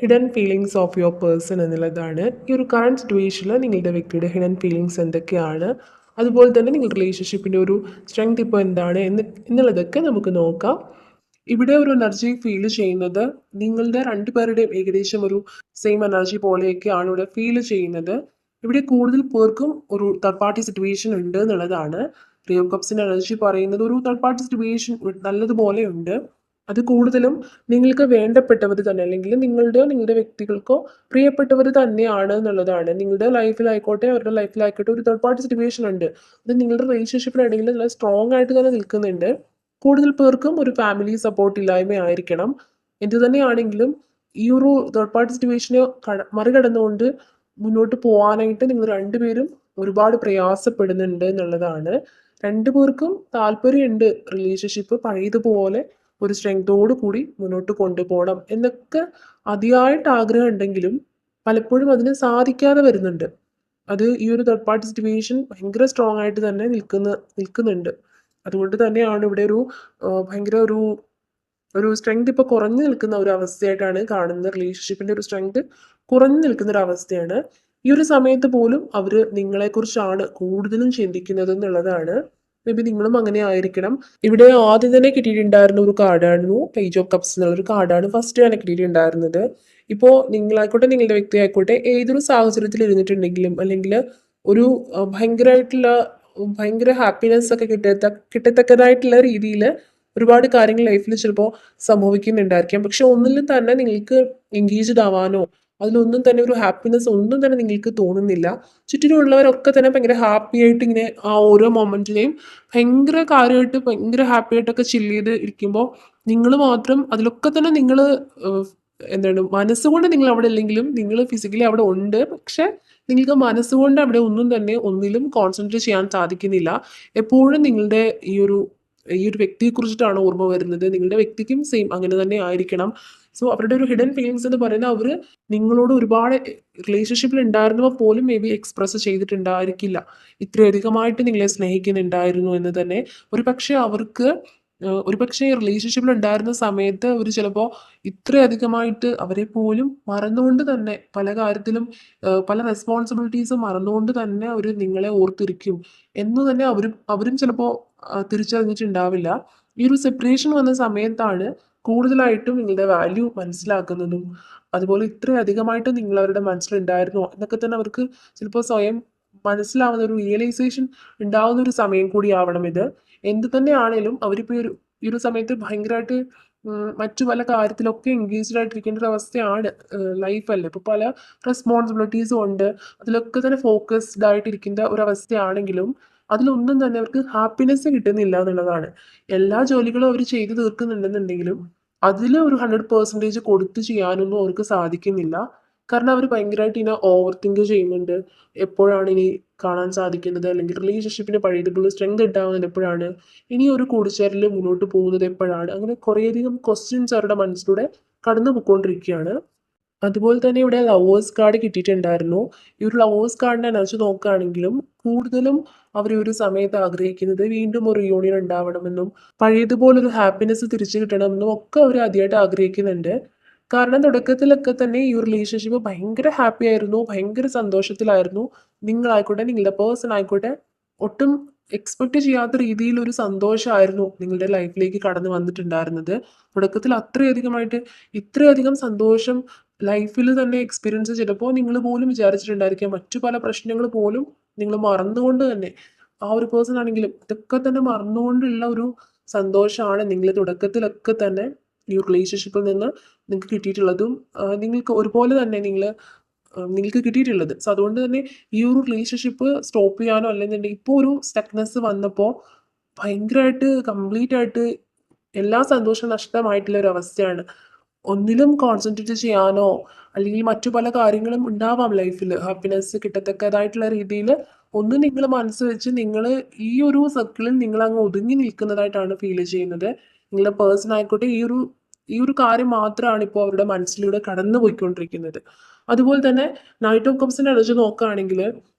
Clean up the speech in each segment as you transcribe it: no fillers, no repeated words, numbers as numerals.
Hidden feelings of your person എന്നുള്ളതാണ്. ഈ ഒരു കറണ്ട് സിറ്റുവേഷനിൽ നിങ്ങളുടെ വ്യക്തിയുടെ ഹിഡൻ ഫീലിങ്സ് എന്തൊക്കെയാണ്, അതുപോലെ തന്നെ നിങ്ങളുടെ റിലേഷൻഷിപ്പിൻ്റെ ഒരു സ്ട്രെങ്ത് ഇപ്പോൾ എന്താണ് എന്നുള്ളതൊക്കെ നമുക്ക് നോക്കാം. ഇവിടെ ഒരു എനർജി ഫീൽ ചെയ്യുന്നത് നിങ്ങളുടെ രണ്ടുപേരുടെയും ഏകദേശം ഒരു സെയിം എനർജി പോലെയൊക്കെയാണ് ഇവിടെ ഫീൽ ചെയ്യുന്നത്. ഇവിടെ കൂടുതൽ പേർക്കും ഒരു തേർഡ് പാർട്ടി സിറ്റുവേഷൻ ഉണ്ട് എന്നുള്ളതാണ്. ത്രീ ഓഫ് കപ്സിൻ്റെ എനർജി പറയുന്നത് ഒരു തേർഡ് പാർട്ടി സിറ്റുവേഷൻ നല്ലതുപോലെ ഉണ്ട്. അത് കൂടുതലും നിങ്ങൾക്ക് വേണ്ടപ്പെട്ടവർ തന്നെ, അല്ലെങ്കിൽ നിങ്ങളുടെ വ്യക്തികൾക്കോ പ്രിയപ്പെട്ടവർ തന്നെയാണ് എന്നുള്ളതാണ്. നിങ്ങളുടെ ലൈഫിലായിക്കോട്ടെ അവരുടെ ലൈഫിലായിക്കോട്ടെ ഒരു തേർഡ് പാർട്ടി സിറ്റുവേഷൻ ഉണ്ട്. അത് നിങ്ങളുടെ റിലേഷൻഷിപ്പിനിടയിൽ നല്ല സ്ട്രോങ് ആയിട്ട് തന്നെ നിൽക്കുന്നുണ്ട്. കൂടുതൽ പേർക്കും ഒരു ഫാമിലി സപ്പോർട്ട് ഇല്ലായ്മയായിരിക്കണം. എന്ത് തന്നെയാണെങ്കിലും ഈ ഒരു തേർഡ് പാർട്ടി സിറ്റുവേഷനെ മറികടന്നുകൊണ്ട് മുന്നോട്ട് പോകാനായിട്ട് നിങ്ങൾ രണ്ടുപേരും ഒരുപാട് പ്രയാസപ്പെടുന്നുണ്ട് എന്നുള്ളതാണ്. രണ്ടുപേർക്കും താല്പര്യമുണ്ട് റിലേഷൻഷിപ്പ് പഴയതുപോലെ ഒരു സ്ട്രെങ്തോടു കൂടി മുന്നോട്ട് കൊണ്ടുപോകണം എന്നൊക്കെ അതിയായിട്ട് ആഗ്രഹം ഉണ്ടെങ്കിലും പലപ്പോഴും അതിന് സാധിക്കാതെ വരുന്നുണ്ട്. അത് ഈ ഒരു തേർഡ് പാർട്ടി സിറ്റുവേഷൻ ഭയങ്കര സ്ട്രോങ് ആയിട്ട് തന്നെ നിൽക്കുന്നുണ്ട്. അതുകൊണ്ട് തന്നെയാണ് ഇവിടെ ഒരു ഭയങ്കര ഒരു സ്ട്രെങ്ത് ഇപ്പോൾ കുറഞ്ഞു നിൽക്കുന്ന ഒരു അവസ്ഥയായിട്ടാണ് കാണുന്നത്. റിലേഷൻഷിപ്പിൻ്റെ ഒരു സ്ട്രെങ്ത് കുറഞ്ഞു നിൽക്കുന്ന ഒരു അവസ്ഥയാണ്. ഈ ഒരു സമയത്ത് പോലും അവർ നിങ്ങളെക്കുറിച്ചാണ് കൂടുതലും ചിന്തിക്കുന്നത് എന്നുള്ളതാണ്. മേ ബി നിങ്ങളും അങ്ങനെ ആയിരിക്കണം. ഇവിടെ ആദ്യം തന്നെ കിട്ടിയിട്ടുണ്ടായിരുന്ന ഒരു കാർഡായിരുന്നു പേജ് ഓഫ് കപ്സ് എന്നുള്ളൊരു കാർഡാണ് ഫസ്റ്റ് തന്നെ കിട്ടിയിട്ടുണ്ടായിരുന്നത്. ഇപ്പോൾ നിങ്ങളായിക്കോട്ടെ നിങ്ങളുടെ വ്യക്തി ആയിക്കോട്ടെ ഏതൊരു സാഹചര്യത്തിൽ ഇരുന്നിട്ടുണ്ടെങ്കിലും, അല്ലെങ്കിൽ ഒരു ഭയങ്കര ഹാപ്പിനെസ് ഒക്കെ കിട്ടത്തക്കതായിട്ടുള്ള രീതിയിൽ ഒരുപാട് കാര്യങ്ങൾ ലൈഫിൽ ചിലപ്പോൾ സംഭവിക്കുന്നുണ്ടായിരിക്കാം. പക്ഷെ ഒന്നിലും തന്നെ നിങ്ങൾക്ക് എൻഗേജ്ഡ് ആവാനോ അതിലൊന്നും തന്നെ ഒരു ഹാപ്പിനെസ് ഒന്നും തന്നെ നിങ്ങൾക്ക് തോന്നുന്നില്ല. ചുറ്റിനുള്ളവരൊക്കെ തന്നെ ഭയങ്കര ഹാപ്പി ആയിട്ട് ഇങ്ങനെ ആ ഓരോ മൊമെന്റിനെയും ഭയങ്കര കാര്യമായിട്ട് ഭയങ്കര ഹാപ്പി ആയിട്ടൊക്കെ ചില്ല് ചെയ്ത് ഇരിക്കുമ്പോൾ നിങ്ങൾ മാത്രം അതിലൊക്കെ തന്നെ നിങ്ങൾ എന്താണ് മനസ്സുകൊണ്ട് നിങ്ങൾ അവിടെ ഇല്ലെങ്കിലും നിങ്ങൾ ഫിസിക്കലി അവിടെ ഉണ്ട്. പക്ഷെ നിങ്ങൾക്ക് മനസ്സുകൊണ്ട് അവിടെ ഒന്നും തന്നെ ഒന്നിലും കോൺസെൻട്രേറ്റ് ചെയ്യാൻ സാധിക്കുന്നില്ല. എപ്പോഴും നിങ്ങളുടെ ഈ ഒരു വ്യക്തിയെക്കുറിച്ചിട്ടാണ് ഓർമ്മ വരുന്നത്. നിങ്ങളുടെ വ്യക്തിക്കും സെയിം അങ്ങനെ തന്നെ ആയിരിക്കണം. സോ അവരുടെ ഒരു ഹിഡൻ ഫീലിങ്സ് എന്ന് പറയുന്നത് അവർ നിങ്ങളോട് ഒരുപാട് റിലേഷൻഷിപ്പിൽ ഉണ്ടായിരുന്നവ പോലും മേ ബി എക്സ്പ്രസ് ചെയ്തിട്ടുണ്ടായിരിക്കില്ല. ഇത്രയധികമായിട്ട് നിങ്ങളെ സ്നേഹിക്കുന്നുണ്ടായിരുന്നു എന്ന് തന്നെ. ഒരുപക്ഷെ റിലേഷൻഷിപ്പിൽ ഉണ്ടായിരുന്ന സമയത്ത് അവർ ചിലപ്പോൾ ഇത്രയധികമായിട്ട് അവരെ പോലും മറന്നുകൊണ്ട് തന്നെ പല കാര്യത്തിലും പല റെസ്പോൺസിബിലിറ്റീസും മറന്നുകൊണ്ട് തന്നെ അവർ നിങ്ങളെ ഓർത്തിരിക്കും എന്ന് തന്നെ അവരും ചിലപ്പോൾ തിരിച്ചറിഞ്ഞിട്ടുണ്ടാവില്ല. ഈ ഒരു സെപ്പറേഷൻ വന്ന സമയത്താണ് കൂടുതലായിട്ടും നിങ്ങളുടെ വാല്യൂ മനസ്സിലാക്കുന്നതും അതുപോലെ ഇത്രയധികമായിട്ട് നിങ്ങൾ അവരുടെ മനസ്സിലുണ്ടായിരുന്നോ എന്നൊക്കെ തന്നെ അവർക്ക് ചിലപ്പോൾ സ്വയം മനസ്സിലാവുന്ന ഒരു റിയലൈസേഷൻ ഉണ്ടാവുന്ന ഒരു സമയം കൂടി ആവണം ഇത്. എന്ത് തന്നെയാണേലും അവരിപ്പോൾ ഈ ഒരു സമയത്ത് ഭയങ്കരമായിട്ട് മറ്റു പല കാര്യത്തിലൊക്കെ എൻഗേജ്ഡ് ആയിട്ടിരിക്കേണ്ട ഒരു അവസ്ഥയാണ്. ലൈഫല്ലേ, ഇപ്പോൾ പല റെസ്പോൺസിബിലിറ്റീസും ഉണ്ട്. അതിലൊക്കെ തന്നെ ഫോക്കസ്ഡ് ആയിട്ടിരിക്കേണ്ട ഒരു അവസ്ഥയാണെങ്കിലും അതിലൊന്നും തന്നെ അവർക്ക് ഹാപ്പിനെസ് കിട്ടുന്നില്ല എന്നുള്ളതാണ്. എല്ലാ ജോലികളും അവർ ചെയ്ത് തീർക്കുന്നുണ്ടെന്നുണ്ടെങ്കിലും അതിൽ ഒരു 100% കൊടുത്ത് ചെയ്യാനൊന്നും അവർക്ക് സാധിക്കുന്നില്ല. കാരണം അവർ ഭയങ്കരമായിട്ട് ഇങ്ങനെ ഓവർ തിങ്ക് ചെയ്യുന്നുണ്ട്. എപ്പോഴാണ് ഇനി കാണാൻ സാധിക്കുന്നത്, അല്ലെങ്കിൽ റിലേഷൻഷിപ്പിന് പഴയതുപോലെ സ്ട്രെങ്ത് ഉണ്ടാവുന്നത് എപ്പോഴാണ്, ഇനി ഒരു കൂടിച്ചേരൽ മുന്നോട്ട് പോകുന്നത് എപ്പോഴാണ്, അങ്ങനെ കുറേയധികം ക്വസ്റ്റ്യൻസ് അവരുടെ മനസ്സിലൂടെ കടന്നു പോയിക്കൊണ്ടിരിക്കുകയാണ്. അതുപോലെ തന്നെ ഇവിടെ ലവേഴ്സ് കാർഡ് കിട്ടിയിട്ടുണ്ടായിരുന്നു. ഈ ഒരു ലവേഴ്സ് കാർഡിനെ എനർജി നോക്കുകയാണെങ്കിലും കൂടുതലും അവർ ഒരു സമയത്ത് ആഗ്രഹിക്കുന്നത് വീണ്ടും ഒരു റിയൂണിയൻ ഉണ്ടാവണമെന്നും പഴയതുപോലൊരു ഹാപ്പിനെസ് തിരിച്ചു കിട്ടണമെന്നും ഒക്കെ അവർ ആദ്യമായിട്ട് ആഗ്രഹിക്കുന്നുണ്ട്. കാരണം തുടക്കത്തിലൊക്കെ തന്നെ ഈ ഒരു റിലേഷൻഷിപ്പ് ഭയങ്കര ഹാപ്പി ആയിരുന്നു, ഭയങ്കര സന്തോഷത്തിലായിരുന്നു. നിങ്ങളായിക്കോട്ടെ നിങ്ങളുടെ പേഴ്സൺ ആയിക്കോട്ടെ ഒട്ടും എക്സ്പെക്ട് ചെയ്യാത്ത രീതിയിൽ ഒരു സന്തോഷമായിരുന്നു നിങ്ങളുടെ ലൈഫിലേക്ക് കടന്നു വന്നിട്ടുണ്ടായിരുന്നത്. തുടക്കത്തിൽ ഇത്രയധികം സന്തോഷം ലൈഫിൽ തന്നെ എക്സ്പീരിയൻസ് ചെയ്തപ്പോൾ നിങ്ങൾ പോലും വിചാരിച്ചിട്ടുണ്ടായിരിക്കാം മറ്റു പല പ്രശ്നങ്ങൾ പോലും നിങ്ങൾ മറന്നുകൊണ്ട് തന്നെ ആ ഒരു പേഴ്സൺ ആണെങ്കിലും ഇതൊക്കെ തന്നെ മറന്നുകൊണ്ടുള്ള ഒരു സന്തോഷമാണ് നിങ്ങൾ തുടക്കത്തിലൊക്കെ തന്നെ ഈ റിലേഷൻഷിപ്പിൽ നിന്ന് നിങ്ങൾക്ക് കിട്ടിയിട്ടുള്ളതും നിങ്ങൾക്ക് ഒരുപോലെ തന്നെ നിങ്ങൾക്ക് കിട്ടിയിട്ടുള്ളത്. സോ അതുകൊണ്ട് തന്നെ ഈ ഒരു റിലേഷൻഷിപ്പ് സ്റ്റോപ്പ് ചെയ്യാനോ അല്ലെന്നുണ്ടെങ്കിൽ ഇപ്പോൾ ഒരു സ്റ്റക്നെസ് വന്നപ്പോൾ ഭയങ്കരമായിട്ട് കംപ്ലീറ്റ് ആയിട്ട് എല്ലാ സന്തോഷവും നഷ്ടമായിട്ടുള്ള ഒരു അവസ്ഥയാണ്. ഒന്നിലും കോൺസെൻട്രേറ്റ് ചെയ്യാനോ അല്ലെങ്കിൽ മറ്റു പല കാര്യങ്ങളും ഉണ്ടാവാം ലൈഫിൽ ഹാപ്പിനെസ് കിട്ടത്തക്കതായിട്ടുള്ള രീതിയിൽ ഒന്ന് നിങ്ങൾ മനസ്സ് വെച്ച് നിങ്ങൾ ഈ ഒരു സർക്കിളിൽ നിങ്ങൾ അങ്ങ് ഒതുങ്ങി നിൽക്കുന്നതായിട്ടാണ് ഫീൽ ചെയ്യുന്നത്. നിങ്ങളുടെ പേഴ്സൺ ആയിക്കോട്ടെ ഈ ഒരു കാര്യം മാത്രമാണ് ഇപ്പോൾ അവരുടെ മനസ്സിലൂടെ കടന്നു പോയിക്കൊണ്ടിരിക്കുന്നത്. അതുപോലെ തന്നെ നൈറ്റ് ഓഫ് കപ്സിന്റെ എനർജി നോക്കുകയാണെങ്കിൽ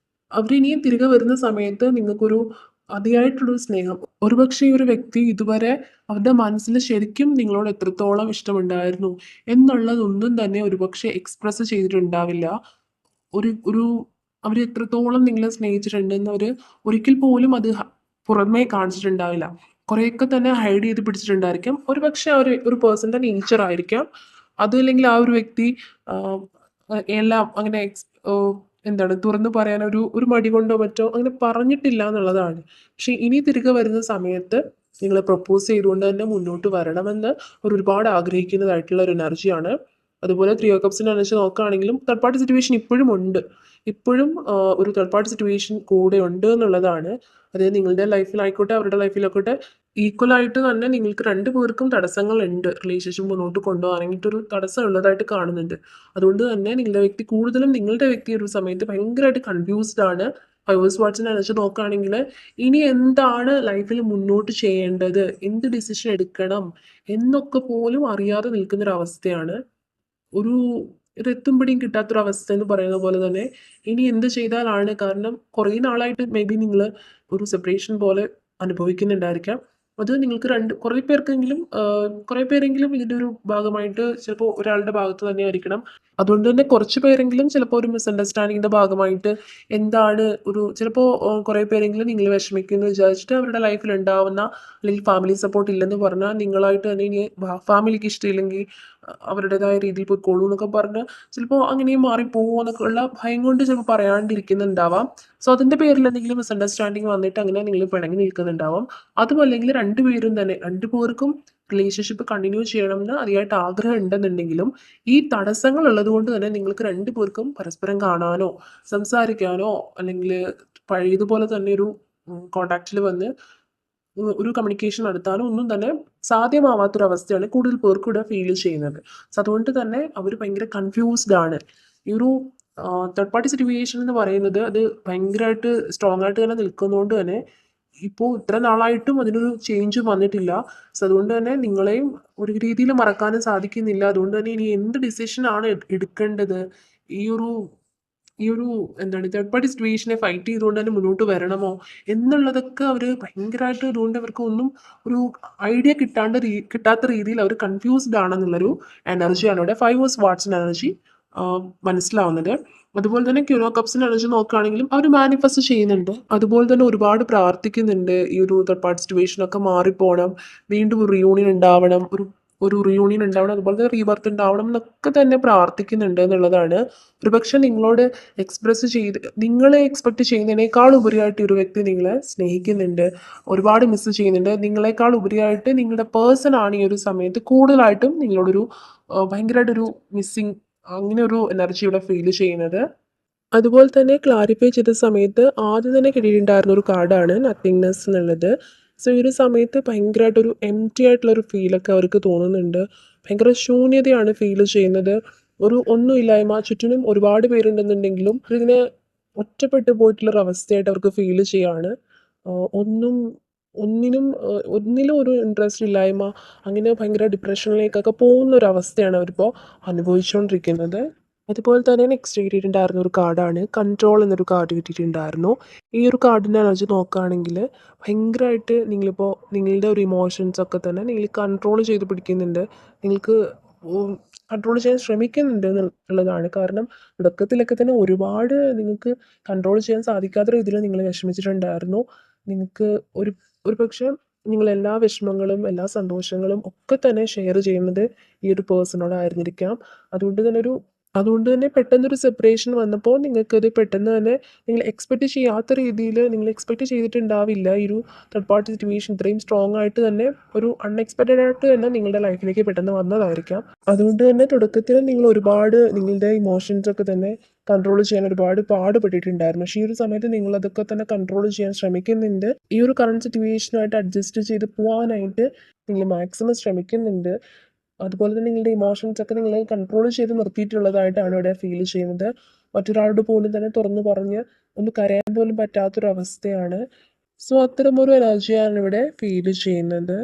അവരിനിയും തിരികെ വരുന്ന സമയത്ത് നിങ്ങൾക്കൊരു അതിയായിട്ടുള്ളൊരു സ്നേഹം, ഒരുപക്ഷെ ഈ ഒരു വ്യക്തി ഇതുവരെ അവരുടെ മനസ്സിൽ ശരിക്കും നിങ്ങളോട് എത്രത്തോളം ഇഷ്ടമുണ്ടായിരുന്നു എന്നുള്ളതൊന്നും തന്നെ ഒരുപക്ഷെ എക്സ്പ്രസ് ചെയ്തിട്ടുണ്ടാവില്ല. ഒരു അവർ എത്രത്തോളം നിങ്ങളെ സ്നേഹിച്ചിട്ടുണ്ടെന്ന് അവർ ഒരിക്കൽ പോലും അത് പുറമേ കാണിച്ചിട്ടുണ്ടാവില്ല. കുറേയൊക്കെ തന്നെ ഹൈഡ് ചെയ്ത് പിടിച്ചിട്ടുണ്ടായിരിക്കാം. ഒരുപക്ഷെ ആ ഒരു പേഴ്സന്റെ നേച്ചർ ആയിരിക്കാം. അതല്ലെങ്കിൽ ആ ഒരു വ്യക്തി എല്ലാം അങ്ങനെ എന്താണ് തുറന്നു പറയാൻ ഒരു ഒരു മടി കൊണ്ടോ മറ്റോ അങ്ങനെ പറഞ്ഞിട്ടില്ല എന്നുള്ളതാണ്. പക്ഷെ ഇനി തിരികെ വരുന്ന സമയത്ത് നിങ്ങളെ പ്രപ്പോസ് ചെയ്തുകൊണ്ട് തന്നെ മുന്നോട്ട് വരണമെന്ന് അവർ ഒരുപാട് ആഗ്രഹിക്കുന്നതായിട്ടുള്ള ഒരു എനർജിയാണ്. അതുപോലെ ത്രീ ഓഫ് കപ്സിനെ വെച്ച് നോക്കുകയാണെങ്കിലും തേർഡ് പാർട്ടി സിറ്റുവേഷൻ ഇപ്പോഴും ഉണ്ട്. ഇപ്പോഴും ഒരു തേർഡ് പാർട്ടി സിറ്റുവേഷൻ കൂടെ ഉണ്ട് എന്നുള്ളതാണ്. അത് നിങ്ങളുടെ ലൈഫിലായിക്കോട്ടെ അവരുടെ ലൈഫിലായിക്കോട്ടെ ഈക്വൽ ആയിട്ട് തന്നെ നിങ്ങൾക്ക് രണ്ടു പേർക്കും തടസ്സങ്ങളുണ്ട്. റിലേഷൻഷിപ്പ് മുന്നോട്ട് കൊണ്ടുപോകാനായിട്ടൊരു തടസ്സം ഉള്ളതായിട്ട് കാണുന്നുണ്ട്. അതുകൊണ്ട് തന്നെ നിങ്ങളുടെ വ്യക്തി കൂടുതലും നിങ്ങളുടെ വ്യക്തി ഒരു സമയത്ത് ഭയങ്കരമായിട്ട് കൺഫ്യൂസ്ഡ് ആണ്. ഫൈവേഴ്സ് വാട്സിനെ വെച്ച് നോക്കുകയാണെങ്കിൽ ഇനി എന്താണ് ലൈഫിൽ മുന്നോട്ട് ചെയ്യേണ്ടത്, എന്ത് ഡിസിഷൻ എടുക്കണം എന്നൊക്കെ പോലും അറിയാതെ നിൽക്കുന്നൊരവസ്ഥയാണ്. ഒരു ഒരു എത്തും പിടിയും കിട്ടാത്തൊരവസ്ഥ എന്ന് പറയുന്ന പോലെ തന്നെ ഇനി എന്ത് ചെയ്താലാണ്, കാരണം കുറേ നാളായിട്ട് മേ ബി നിങ്ങൾ ഒരു സെപ്പറേഷൻ പോലെ അനുഭവിക്കുന്നുണ്ടായിരിക്കാം. അത് നിങ്ങൾക്ക് കുറേ പേരെങ്കിലും ഇതിൻ്റെ ഒരു ഭാഗമായിട്ട് ചിലപ്പോൾ ഒരാളുടെ ഭാഗത്ത് തന്നെ ആയിരിക്കണം. അതുകൊണ്ട് തന്നെ കുറച്ച് പേരെങ്കിലും ചിലപ്പോൾ ഒരു മിസ്അണ്ടർസ്റ്റാൻഡിങ്ങിൻ്റെ ഭാഗമായിട്ട് എന്താണ് ഒരു ചിലപ്പോൾ കുറേ പേരെങ്കിലും നിങ്ങൾ വിഷമിക്കുമെന്ന് വിചാരിച്ചിട്ട് അവരുടെ ലൈഫിൽ ഉണ്ടാവുന്ന അല്ലെങ്കിൽ ഫാമിലി സപ്പോർട്ട് ഇല്ലെന്ന് പറഞ്ഞാൽ നിങ്ങളായിട്ട് തന്നെ ഇനി ഫാമിലിക്ക് ഇഷ്ടമില്ലെങ്കിൽ അവരുടേതായ രീതിയിൽ പോയിക്കോളൂ എന്നൊക്കെ പറഞ്ഞ് ചിലപ്പോൾ അങ്ങനെയും മാറിപ്പോകുമോ എന്നൊക്കെ ഉള്ള ഭയം കൊണ്ട് ചിലപ്പോൾ പറയാണ്ടിരിക്കുന്നുണ്ടാവാം. സോ അതിൻ്റെ പേരിൽ എന്തെങ്കിലും മിസ്അണ്ടർസ്റ്റാൻഡിങ് വന്നിട്ട് അങ്ങനെ നിങ്ങൾ പിണങ്ങി നിൽക്കുന്നുണ്ടാവാം. അതും അല്ലെങ്കിൽ രണ്ടുപേർക്കും റിലേഷൻഷിപ്പ് കണ്ടിന്യൂ ചെയ്യണമെന്ന് അതിയായിട്ട് ആഗ്രഹം ഉണ്ടെന്നുണ്ടെങ്കിലും ഈ തടസ്സങ്ങൾ ഉള്ളത് കൊണ്ട് തന്നെ നിങ്ങൾക്ക് രണ്ടുപേർക്കും പരസ്പരം കാണാനോ സംസാരിക്കാനോ അല്ലെങ്കിൽ പഴയതുപോലെ തന്നെ ഒരു കോണ്ടാക്റ്റിൽ വന്ന് ഒരു കമ്മ്യൂണിക്കേഷൻ നടത്താനോ ഒന്നും തന്നെ സാധ്യമാവാത്തൊരവസ്ഥയാണ് കൂടുതൽ പേർക്കും ഇവിടെ ഫീൽ ചെയ്യുന്നത്. സോ അതുകൊണ്ട് തന്നെ അവർ ഭയങ്കര കൺഫ്യൂസ്ഡ് ആണ്. ഈ ഒരു തേർഡ് പാർട്ടി സിറ്റുവേഷൻ എന്ന് പറയുന്നത് അത് ഭയങ്കരമായിട്ട് സ്ട്രോങ് ആയിട്ട് തന്നെ നിൽക്കുന്നതുകൊണ്ട് തന്നെ ഇപ്പോൾ ഇത്ര നാളായിട്ടും അതിനൊരു ചേഞ്ച് വന്നിട്ടില്ല. സോ അതുകൊണ്ട് തന്നെ നിങ്ങളെയും ഒരു രീതിയിൽ മറക്കാനും സാധിക്കുന്നില്ല. അതുകൊണ്ട് തന്നെ ഇനി എന്ത് ഡിസിഷനാണ് എടുക്കേണ്ടത്, ഈ ഒരു ഈ ഒരു എന്താണ് തേർഡ് പാർട്ടി സിറ്റുവേഷനെ ഫൈറ്റ് ചെയ്തുകൊണ്ട് തന്നെ മുന്നോട്ട് വരണമോ എന്നുള്ളതൊക്കെ അവർ ഭയങ്കരമായിട്ട് അതുകൊണ്ട് അവർക്ക് ഒന്നും ഒരു ഐഡിയ കിട്ടാത്ത രീതിയിൽ അവർ കൺഫ്യൂസ്ഡ് ആണെന്നുള്ളൊരു എനർജിയാണ് ഇവിടെ ഫൈവ് ഓഫ് വാട്ട്സിൻ്റെ എനർജി മനസ്സിലാവുന്നത്. അതുപോലെ തന്നെ ക്യൂനോ കപ്സിൻ്റെ എനർജി നോക്കുകയാണെങ്കിലും അവർ മാനിഫെസ്റ്റ് ചെയ്യുന്നുണ്ട്. അതുപോലെ തന്നെ ഒരുപാട് പ്രാർത്ഥിക്കുന്നുണ്ട് ഈ ഒരു തേർഡ് പാർട്ടി സിറ്റുവേഷനൊക്കെ മാറിപ്പോകണം, വീണ്ടും ഒരു റിയൂണിയൻ ഉണ്ടാവണം, ഒരു റിയൂണിയൻ ഉണ്ടാവണം, അതുപോലെ തന്നെ റീബർത്ത് ഉണ്ടാവണം എന്നൊക്കെ തന്നെ പ്രാർത്ഥിക്കുന്നുണ്ട് എന്നുള്ളതാണ്. ഒരുപക്ഷെ നിങ്ങളോട് നിങ്ങളെ എക്സ്പെക്ട് ചെയ്യുന്നതിനേക്കാൾ ഉപരിയായിട്ട് ഒരു വ്യക്തി നിങ്ങളെ സ്നേഹിക്കുന്നുണ്ട്, ഒരുപാട് മിസ് ചെയ്യുന്നുണ്ട്. നിങ്ങളെക്കാൾ ഉപരിയായിട്ട് നിങ്ങളുടെ പേഴ്സൺ ആണ് ഈ ഒരു സമയത്ത് കൂടുതലായിട്ടും നിങ്ങളോടൊരു ഭയങ്കരമായിട്ടൊരു മിസ്സിങ് അങ്ങനെ ഒരു എനർജി ഇവിടെ ഫീൽ ചെയ്യുന്നത്. അതുപോലെ തന്നെ ക്ലാരിഫൈ ചെയ്ത സമയത്ത് ആദ്യം തന്നെ കിട്ടിയിട്ടുണ്ടായിരുന്ന ഒരു കാർഡാണ് നത്തിങ്നെസ് എന്നുള്ളത്. സോ ഈ ഒരു സമയത്ത് ഭയങ്കരമായിട്ടൊരു എംപ്റ്റി ആയിട്ടുള്ളൊരു ഫീലൊക്കെ അവർക്ക് തോന്നുന്നുണ്ട്. ഭയങ്കര ശൂന്യതയാണ് ഫീൽ ചെയ്യുന്നത്. ഒരു ഒന്നുമില്ലായ്മ, ചുറ്റിനും ഒരുപാട് പേരുണ്ടെന്നുണ്ടെങ്കിലും ഇതിങ്ങനെ ഒറ്റപ്പെട്ടു പോയിട്ടുള്ളൊരു അവസ്ഥയായിട്ട് അവർക്ക് ഫീൽ ചെയ്യാണ്. ഒന്നും ഒന്നിലും ഒരു ഇൻട്രസ്റ്റ് ഇല്ലായ്മ, അങ്ങനെ ഭയങ്കര ഡിപ്രഷനിലേക്കൊക്കെ പോകുന്ന ഒരു അവസ്ഥയാണ് അവരിപ്പോൾ അനുഭവിച്ചുകൊണ്ടിരിക്കുന്നത്. അതുപോലെ തന്നെ നെക്സ്റ്റ് കിട്ടിയിട്ടുണ്ടായിരുന്ന ഒരു കാർഡാണ് കൺട്രോൾ എന്നൊരു കാർഡ് കിട്ടിയിട്ടുണ്ടായിരുന്നു. ഈ ഒരു കാർഡിൻ്റെ എനർജി നോക്കുകയാണെങ്കിൽ ഭയങ്കരമായിട്ട് നിങ്ങളിപ്പോൾ നിങ്ങളുടെ ഒരു ഇമോഷൻസ് ഒക്കെ തന്നെ നിങ്ങൾ കൺട്രോൾ ചെയ്ത് പിടിക്കുന്നുണ്ട്. നിങ്ങൾക്ക് കൺട്രോൾ ചെയ്യാൻ ശ്രമിക്കുന്നുണ്ട് എന്നുള്ളതാണ്. കാരണം തുടക്കത്തിലൊക്കെ തന്നെ ഒരുപാട് നിങ്ങൾക്ക് കൺട്രോൾ ചെയ്യാൻ സാധിക്കാത്ത രീതിയിൽ നിങ്ങൾ വിഷമിച്ചിട്ടുണ്ടായിരുന്നു. നിങ്ങൾക്ക് ഒരു പക്ഷേ നിങ്ങളെല്ലാ വിഷമങ്ങളും എല്ലാ സന്തോഷങ്ങളും ഒക്കെ തന്നെ ഷെയർ ചെയ്യുന്നത് ഈ ഒരു പേഴ്സണോടായിരുന്നിരിക്കാം. അതുകൊണ്ട് തന്നെ പെട്ടെന്നൊരു സെപ്പറേഷൻ വന്നപ്പോൾ നിങ്ങൾക്കത് പെട്ടെന്ന് തന്നെ നിങ്ങൾ എക്സ്പെക്റ്റ് ചെയ്യാത്ത രീതിയിൽ നിങ്ങൾ എക്സ്പെക്റ്റ് ചെയ്തിട്ടുണ്ടാവില്ല. ഈ ഒരു തേർഡ് പാർട്ടി സിറ്റുവേഷൻ ഇത്രയും സ്ട്രോങ് ആയിട്ട് തന്നെ ഒരു അൺഎക്സ്പെക്റ്റഡ് ആയിട്ട് തന്നെ നിങ്ങളുടെ ലൈഫിലേക്ക് പെട്ടെന്ന് വന്നതായിരിക്കാം. അതുകൊണ്ട് തന്നെ തുടക്കത്തിൽ നിങ്ങൾ ഒരുപാട് നിങ്ങളുടെ ഇമോഷൻസ് ഒക്കെ തന്നെ കൺട്രോൾ ചെയ്യാൻ ഒരുപാട് പാടുപെട്ടിട്ടുണ്ടായിരുന്നു. പക്ഷേ ഈ ഒരു സമയത്ത് നിങ്ങൾ അതൊക്കെ തന്നെ കൺട്രോൾ ചെയ്യാൻ ശ്രമിക്കുന്നുണ്ട്. ഈ ഒരു കറണ്ട് സിറ്റുവേഷനുമായിട്ട് അഡ്ജസ്റ്റ് ചെയ്ത് പോകാനായിട്ട് നിങ്ങൾ മാക്സിമം ശ്രമിക്കുന്നുണ്ട്. അതുപോലെ തന്നെ നിങ്ങളുടെ ഇമോഷൻസ് ഒക്കെ നിങ്ങൾ കൺട്രോൾ ചെയ്ത് നിർത്തിയിട്ടുള്ളതായിട്ടാണ് ഇവിടെ ഫീൽ ചെയ്യുന്നത്. മറ്റൊരാളോട് പോലും തന്നെ തുറന്നു പറഞ്ഞ് ഒന്ന് കരയാൻ പോലും പറ്റാത്തൊരവസ്ഥയാണ്. സോ അത്തരമൊരു എനർജിയാണ് ഇവിടെ ഫീൽ ചെയ്യുന്നത്.